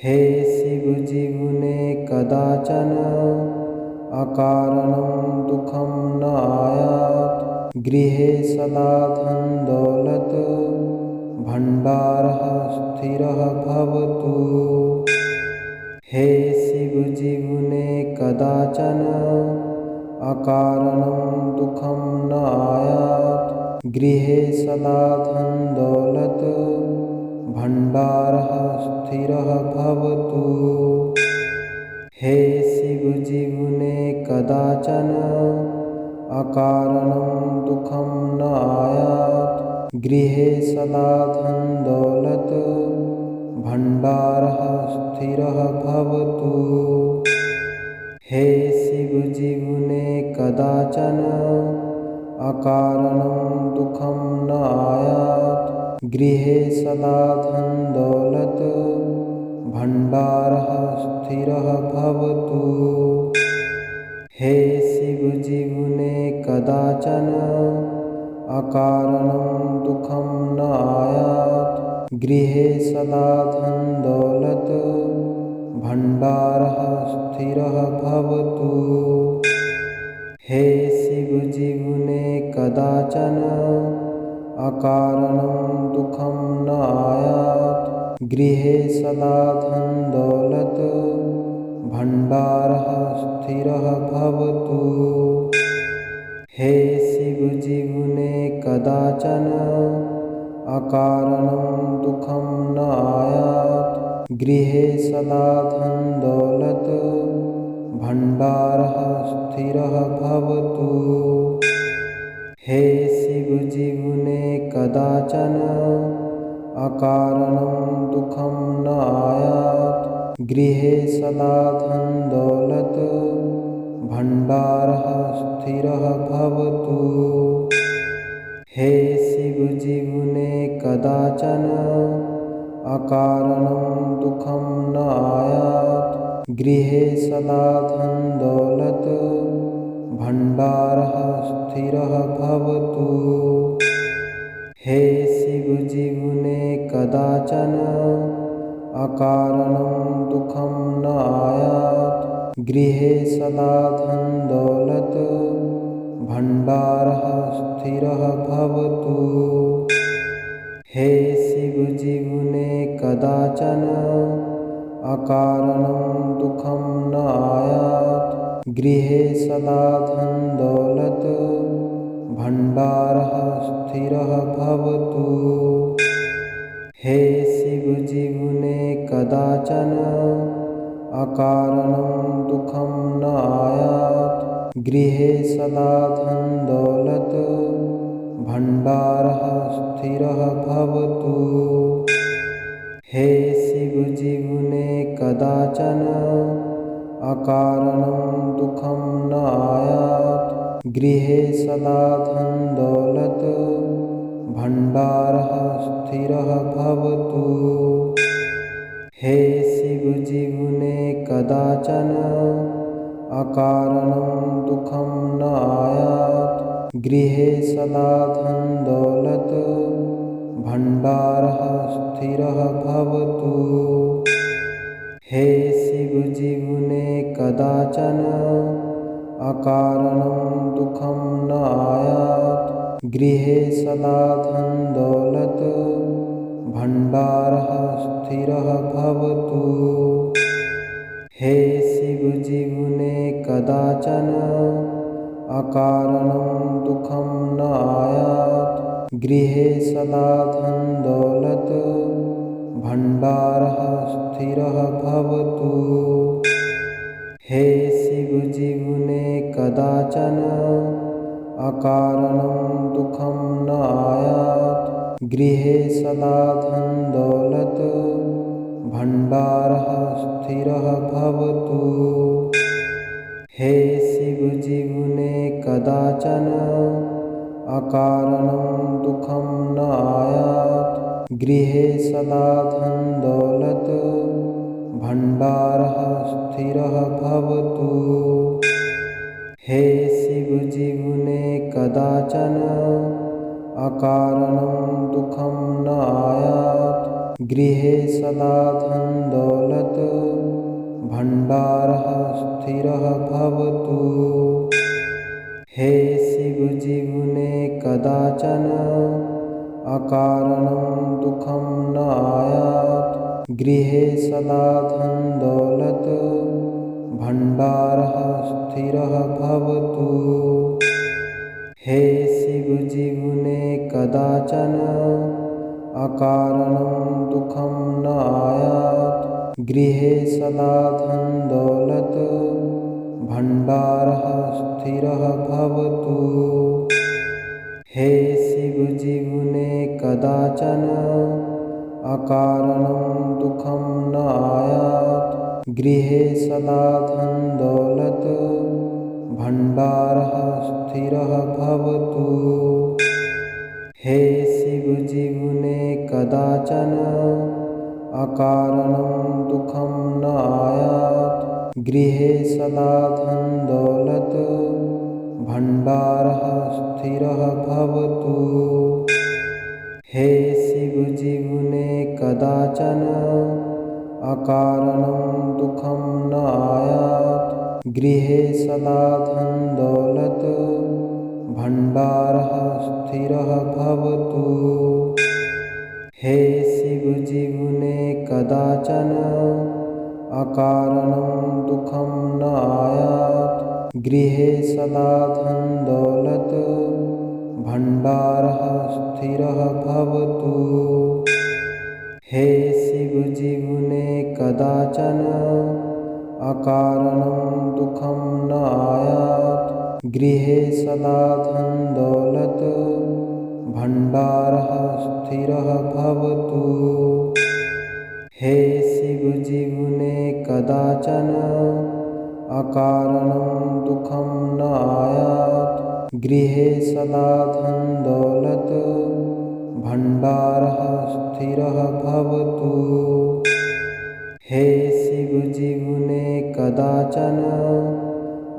हे शिव जीवने कदाचन अकारणं दुःखं न आयात्। गृहे सदा धन दौलत भंडारः स्थिरः भवतु। हे शिव जीवने कदाचन अकारणं दुःखं न आयात्। गृहे सदा धन दौलत भंडारः स्थिरः भवतु। हे शिवजीवने कदाचन अकारणं दुःखं न आयात्। गृहे सदा धन दौलत भंडारः स्थिरः भवतु। हे शिवजीवने कदाचन अकारणं दुःखं न आयात्। गृहे सदा धन दौलत भंडारः स्थिरः भवतु। हे शिवजीवने कदाचन अकारणं दुःखं न आयात्। गृहे सदा धन दौलत भंडारः स्थिरः भवतु। हे शिवजीवने कदाचन अकारणं दुःखं न आयात्। गृहे सदा धन दौलत भंडारः स्थिरः भवतु। हे शिवजीवने कदाचन अकारणं दुःखं न आयात्। गृहे सदा धन दौलत भंडारः स्थिरः भवतु। हे शिवजीवने कदाचन अकारणं दुःखं न आयात्। गृहे सदा धन दौलत भंडारः स्थिरः भवतु। हे शिवजीवने कदाचन अकारणं दुःखं न आयात्। गृहे सदा धन दौलत भंडारः स्थिरः भवतु। हे शिवजीवने कदाचन अकारणं दुःखं न आयात्। गृहे सदा धन दौलत भंडारः स्थिरः भवतु। हे शिवजीवने कदाचन अकारणं दुःखं न आयात्। गृहे सदा धन दौलत भंडारः स्थिरः भवतु। हे शिवजीवने कदाचन अकारणं दुःखं न आयात्। गृहे सदा धन दौलत भंडारः स्थिरः भवतु। हे शिवजीवने कदाचन अकारणं दुःखं न आयात्। गृहे सदा धन दौलत भंडारः स्थिरः भवतु। हे शिवजीवने कदाचन अकारणं दुःखं न आयात्। गृहे सदा धन दौलत भंडारः स्थिरः भवतु। हे शिवजीवने कदाचन अकारणं दुःखं न आयात्। गृहे सदा धन दौलत भंडारः स्थिरः भवतु। हे शिवजीवने कदाचन अकारणं दुःखं न आयात्। गृहे सदा धन दौलत भंडारः स्थिरः भवतु। हे शिवजीवने कदाचन अकारणं दुःखं न आयात्। गृहे सदा धन दौलत भंडारः स्थिरः भवतु। हे शिवजीवने कदाचन अकारणं दुःखं न आयात्। गृहे सदा धन दौलत भंडारः स्थिरः भवतु। हे शिवजीवने कदाचन अकारणं दुःखं न आयात्। गृहे सदा धन दौलत भंडारः स्थिरः भवतु। हे शिवजीवने कदाचन अकारणं दुःखं न आयात्। गृहे सदा धन दौलत भंडारः स्थिरः भवतु। हे शिवजीवने कदाचन अकारणं दुःखं न आयात्। गृहे सदा धन दौलत भंडारः स्थिरः भवतु। हे शिव जीवने कदाचन अकारणं दुःखं न आयात्। गृहे सदा धन दौलत भंडारः स्थिरः भवतु। हे शिव जीवने कदाचन अकारणं दुःखं न आयात्। गृहे सदा धन दौलत भंडारः स्थिरः भवतु। हे शिव जीवने कदाचन अकारणं दुःखं न आयात्। गृहे सदा धन दौलत भंडारः स्थिरः भवतु। हे शिव जीवने कदाचन अकारणं दुःखं न आयात्। गृहे सदा धन दौलत भंडारः स्थिरः भवतु। हे शिव जीवने कदाचन अकारणं दुःखं न आयात्। गृहे सदा धन दौलत भंडारः स्थिरः भवतु। हे शिव जीवने कदाचन अकारणं दुःखं न आयात्। गृहे सदा धन दौलत भंडारः स्थिरः भवतु। हे शिव जीवने कदाचन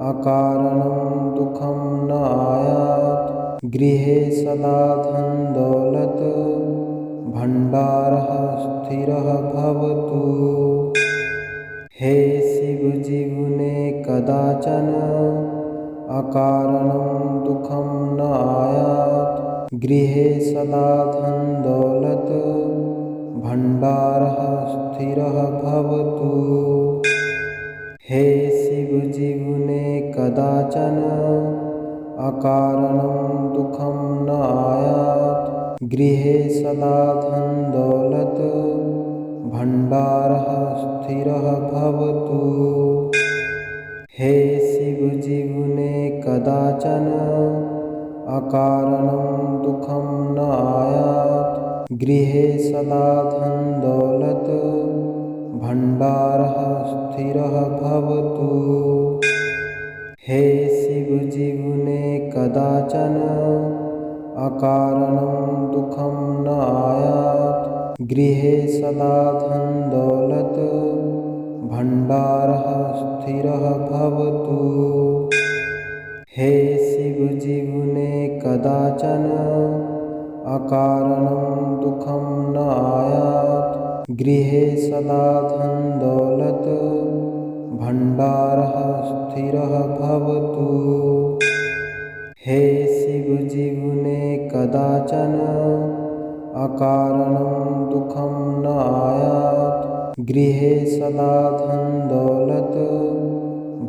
अकारणं दुःखं न आयात्। गृहे सदा धन दौलत भंडारः स्थिरः भवतु। हे शिव जीवने कदाचन अकारणं दुःखं न आयात्। गृहे सदा धन दौलत भंडारः स्थिरः भवतु। हे शिव जीवने कदाचन अकारणं दुःखं न आयात्। गृहे सदा धन दौलत भंडारः स्थिरः भवतु। हे शिव जीवने कदाचन अकारणं दुःखं न आयात्। गृहे सदा धन दौलत भंडारः स्थिरः भवतु। हे शिव जीवने कदाचन अकारणं दुःखं न आयात्। गृहे सदा धन दौलत भंडारः स्थिरः भवतु। हे शिव जीवने कदाचन अकारणं दुःखं न आयात्। गृहे सदा धन दौलत भंडारः स्थिरः भवतु। हे शिव जीवने कदाचन अकारणं दुःखं न आयात्। गृहे सदा धन दौलत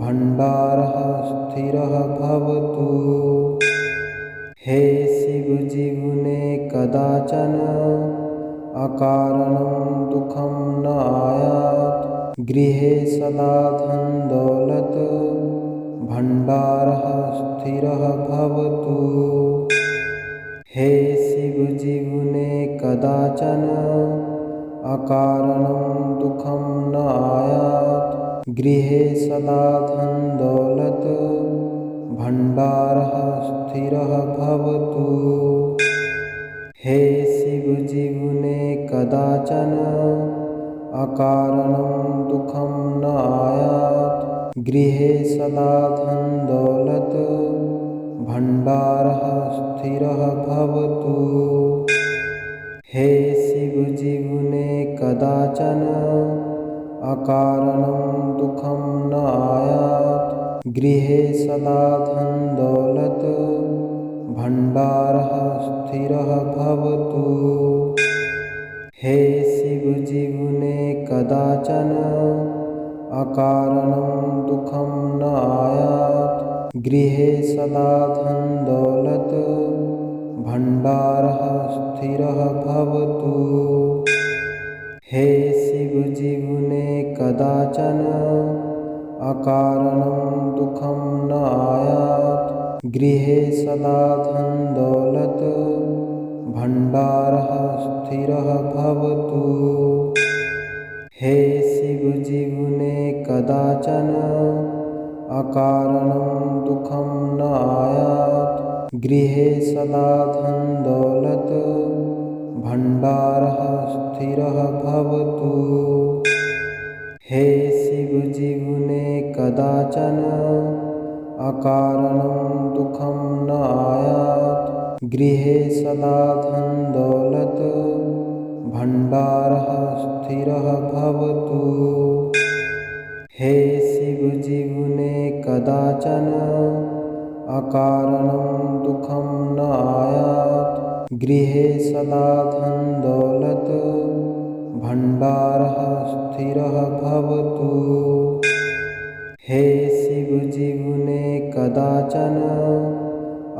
भंडारः स्थिरः भवतु। हे शिव जीवने कदाचन अकारणं दुःखं न आयात्। गृहे सदा धन दौलत भंडारः स्थिरः भवतु। हे शिव जीवने कदाचन अकारणं दुःखं न आयात्। गृहे सदा धन दौलत भंडारः स्थिरः भवतु। हे शिव जीवने कदाचन अकारणं दुःखं न आयात्। गृहे सदा धन दौलत भंडारः स्थिरः भवतु। हे शिव जीवने कदाचन अकारणं दुःखं न आयात्। गृहे सदा धन दौलत भंडारः स्थिरः भवतु। हे शिव जीवने कदाचन अकारणं दुःखं न आयात्। गृहे सदा धन दौलत भंडारः स्थिरः भवतु। हे शिव जीवने कदाचन अकारणं दुःखं न आयात्। गृहे सदा धन दौलत भंडारः स्थिरः भवतु। हे शिव जीवने कदाचन अकारणं दुःखं न आयात्। गृहे सदा धन दौलत भंडारः स्थिरः भवतु। हे शिव जीवने कदाचन अकारणं दुःखं न आयात्। गृहे सदा धन दौलत भंडारः स्थिरः भवतु। हे शिव जीवने कदाचन अकारणं दुःखं न आयात्। गृहे सदा धन दौलत भंडारः स्थिरः भवतु। हे शिव जीवने कदाचन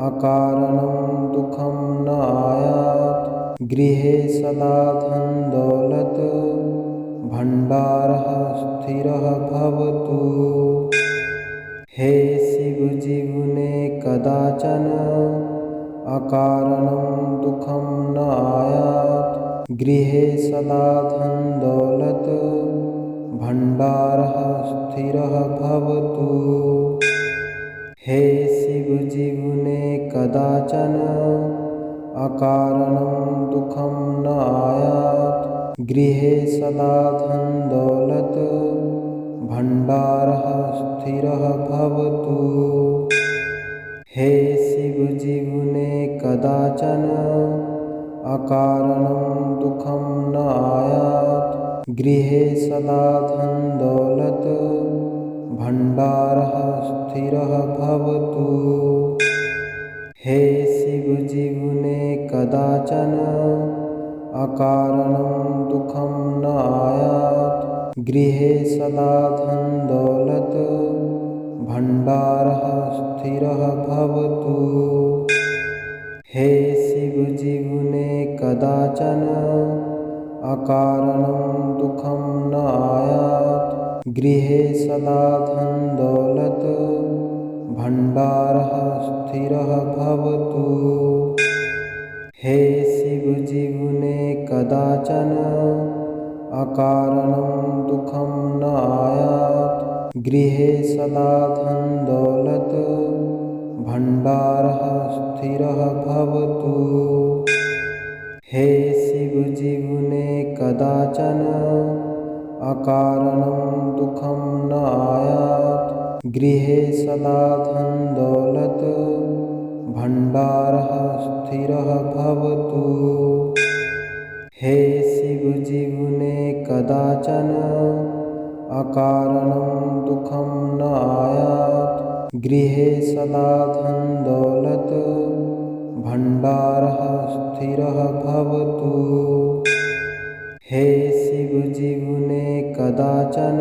अकारणं दुःखं न आयात्। गृहे सदा धन दौलत भंडारः स्थिरः भवतु। हे शिव जीवने कदाचन अकारणं दुःखं न आयात्। गृहे सदा धन दौलत भंडारः स्थिरः भवतु। हे शिव जीवने कदाचन अकारणं दुःखं न आयात्। गृहे सदा धन दौलत भंडारः स्थिरः भवतु। हे शिव जीवने कदाचन अकारणं दुःखं न आयात्। गृहे सदा धन दौलत भंडारः स्थिरः भवतु। हे शिव जीवने कदाचन अकारणं दुःखं न आयात्। गृहे सदा धन दौलत भंडारः स्थिरः भवतु। हे शिव जीवने कदाचन अकारणं दुःखं न आयात्। गृहे सदा धन दौलत भंडारः स्थिरः भवतु। हे शिव जीवने कदाचन अकारणं दुःखं न आयात्। गृहे सदा धन दौलत भंडारः स्थिरः भवतु। हे शिव जीवने कदाचन अकारणं दुःखं न आयात्। गृहे सदा धन दौलत भंडारः स्थिरः भवतु। हे शिव जीवने कदाचन अकारणं दुःखं न आयात्। गृहे सदा धन दौलत भंडारः स्थिरः भवतु। हे शिव जीवने कदाचन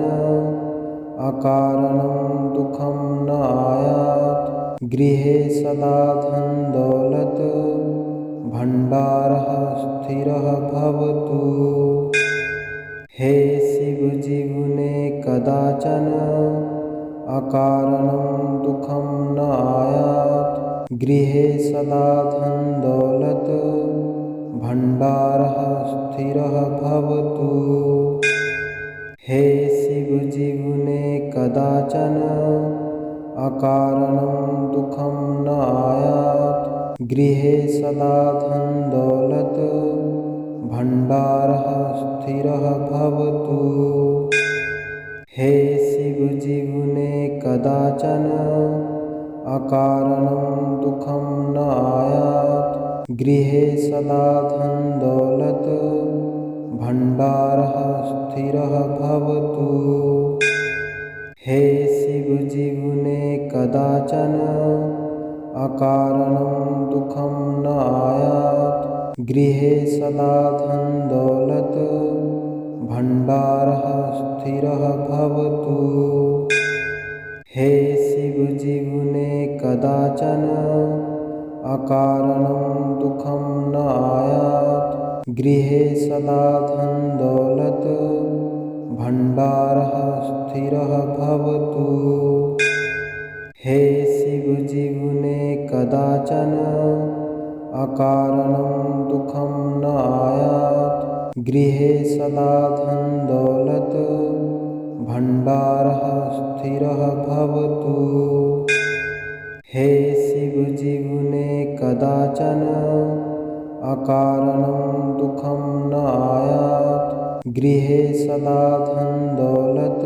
अकारणं दुःखं न आयात्। गृहे सदा धन दौलत भंडारः स्थिरः भवतु। हे शिव जीवने कदाचन अकारणं दुःखं न आयात्। गृहे सदा धन दौलत भंडारः स्थिरः भवतु। हे शिव जीवने कदाचन अकारणं दुःखं न आयात्। गृहे सदा धन दौलत भंडारः स्थिरः भवतु। हे शिव जीवने कदाचन अकारणं दुःखं न आयात्। गृहे सदा धन दौलत भंडारः स्थिरः भवतु। हे शिव जीवने कदाचन अकारणं दुःखं न आयात्। गृहे सदा धन दौलत भंडारः स्थिरः भवतु। हे शिव जीवने कदाचन अकारणं दुःखं न आयात्। गृहे सदा धन दौलत भण्डारः स्थिरः भवतु। हे शिवजीवने कदाचन अकारणं दुःखं न आयात्। गृहे सदा धन दौलत भण्डारः स्थिरः भवतु। हे शिवजीवने कदाचन अकारणं दुःखं न आयात्। गृहे सदा धन दौलत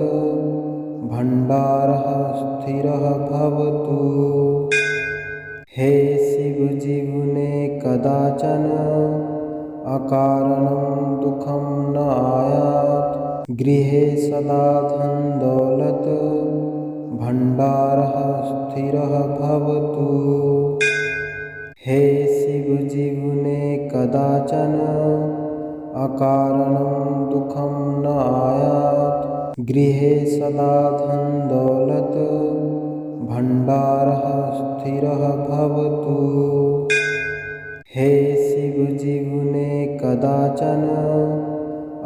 भण्डारः स्थिरः भवतु। हे शिवजीवने कदाचन अकारणं दुःखं न आयात्। गृहे सदा धन दौलत भण्डारः स्थिरः भवतु। हे शिवजीवने कदाचन अकारणं दुःखं न आयात्। गृहे सदा धन दौलत भण्डारः स्थिरः भवतु। हे शिवजीवने कदाचन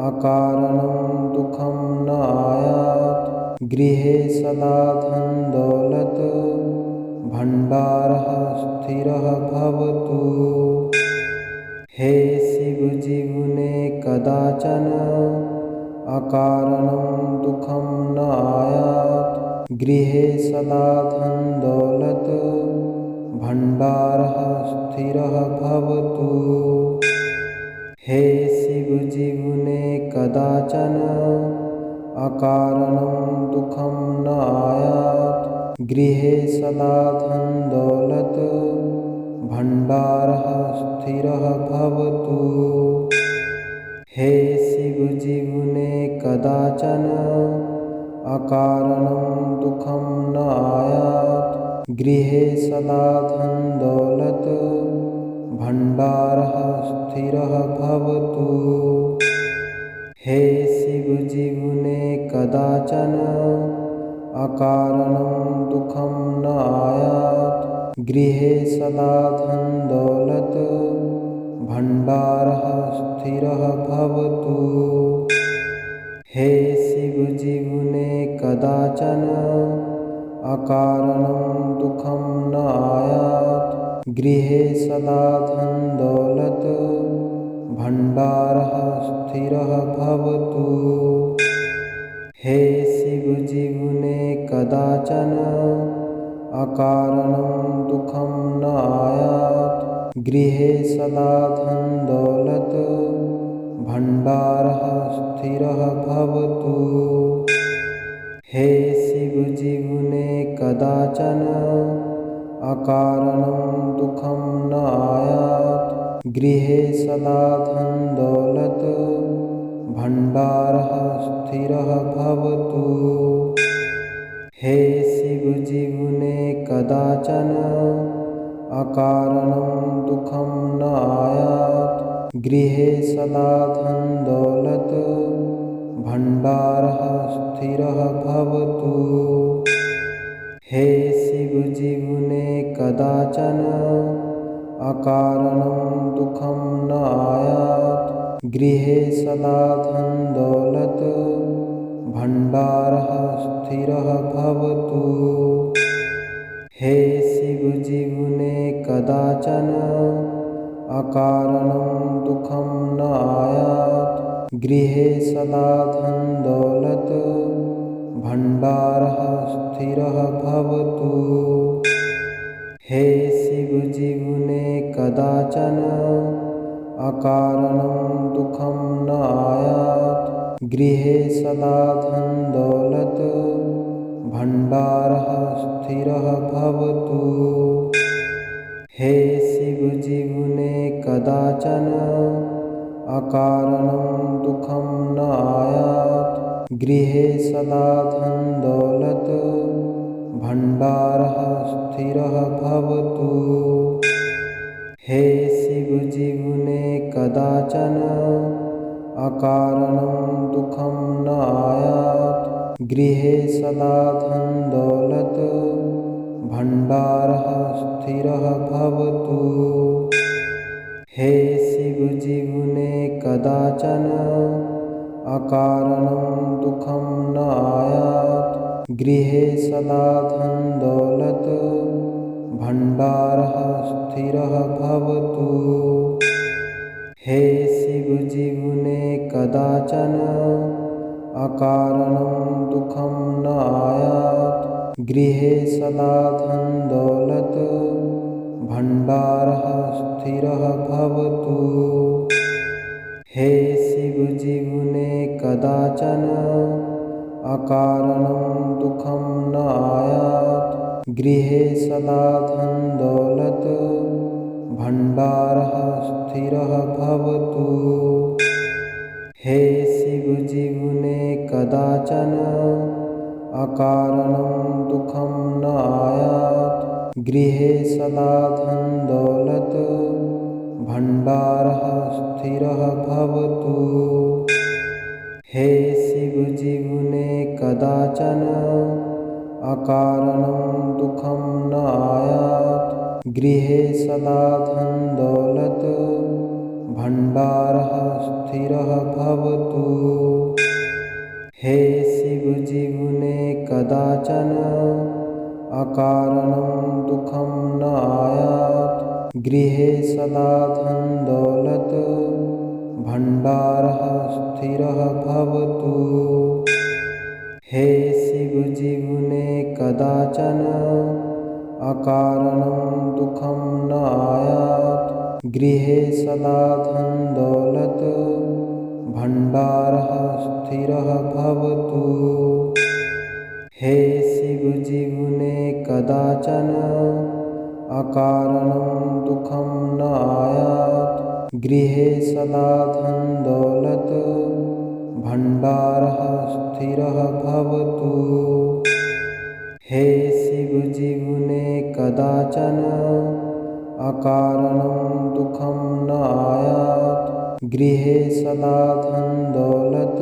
अकारणं दुःखं न आयात्। गृहे सदा धन दौलत भण्डारः स्थिरः भवतु। हे शिवजीवने कदाचन अकारणं दुःखं न आयात्। गृहे सदा धन दौलत भण्डारः स्थिरः भवतु। हे शिवजीवने कदाचन अकारणं दुःखं न आयात्। गृहे सदा धन दौलत भण्डारः स्थिरः भवतु। हे शिवजीवने कदाचन अकारणं दुःखं न आयात्। गृहे सदा धन दौलत भण्डारः स्थिरः भवतु। हे शिवजीवने कदाचन अकारणं दुःखं न आयात्। गृहे सदा धन दौलत भण्डारः स्थिरः भवतु। हे शिवजीवने कदाचन अकारणं दुःखं न आयात्। गृहे सदा धन दौलत भण्डारः स्थिरः भवतु। हे शिवजीवने कदाचन अकारणं दुःखं न आयात्। गृहे सदा धन दौलत भण्डारः स्थिरः भवतु। हे शिवजीवने कदाचन अकारणं दुःखं न आयात्। गृहे सदा धन दौलत भण्डारः स्थिरः भवतु। हे शिवजीवने कदाचन अकारणं दुःखं न आयात्। गृहे सदा धन दौलत भण्डारः स्थिरः भवतु। हे शिवजीवने कदाचन अकारणं दुःखं न आयात्। गृहे सदा धन दौलत भण्डारः स्थिरः भवतु। हे शिवजीवने कदाचन अकारणं दुःखं न आयात्। गृहे सदा धन दौलत भण्डारः स्थिरः भवतु। हे शिवजीवने कदाचन अकारणं दुःखं न आयात्। गृहे सदा धन दौलत भण्डारः स्थिरः भवतु। हे शिवजीवने कदाचन अकारणं दुःखं न आयात्। गृहे सदा धन दौलत भण्डारः स्थिरः भवतु। हे शिवजीवने कदाचन अकारणं दुःखं न आयात्। गृहे सदा धन दौलत भण्डारः स्थिरः भवतु। हे शिवजीवने कदाचन अकारणं दुःखं न आयात्। गृहे सदा धन दौलत भंडारः स्थिरः भवतु। हे शिव जीवने कदाचन अकारणं दुःखं न आयात्। गृहे सदा धन दौलत भंडारः स्थिरः भवतु। हे शिव जीवने कदाचन अकारणं दुःखं न आयात्। गृहे सदा धन दौलत भंडारः स्थिरः भवतु। हे शिव जीवने कदाचन अकारणं दुःखं न आयात्। गृहे सदा धन दौलत भंडारः स्थिरः भवतु। हे शिव जीवने कदाचन अकारणं दुःखं न आयात्। गृहे सदा धन दौलत भंडारः स्थिरः भवतु। हे शिव जीवने कदाचन अकारणं दुःखं न आयात्। गृहे सदा धन दौलत भंडारः स्थिरः भवतु। हे शिव जीवने कदाचन अकारणं दुःखं न आयात्। गृहे सदा धन दौलत भंडारः स्थिरः भवतु। हे शिव जीवने कदाचन अकारणं दुःखं न आयात्। गृहे सदा धन दौलत भंडारः स्थिरः भवतु। हे शिव जीवने कदाचन अकारणं दुःखं न आयात्। गृहे सदा धन दौलत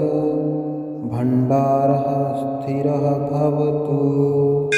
भंडारः स्थिरः भवतु।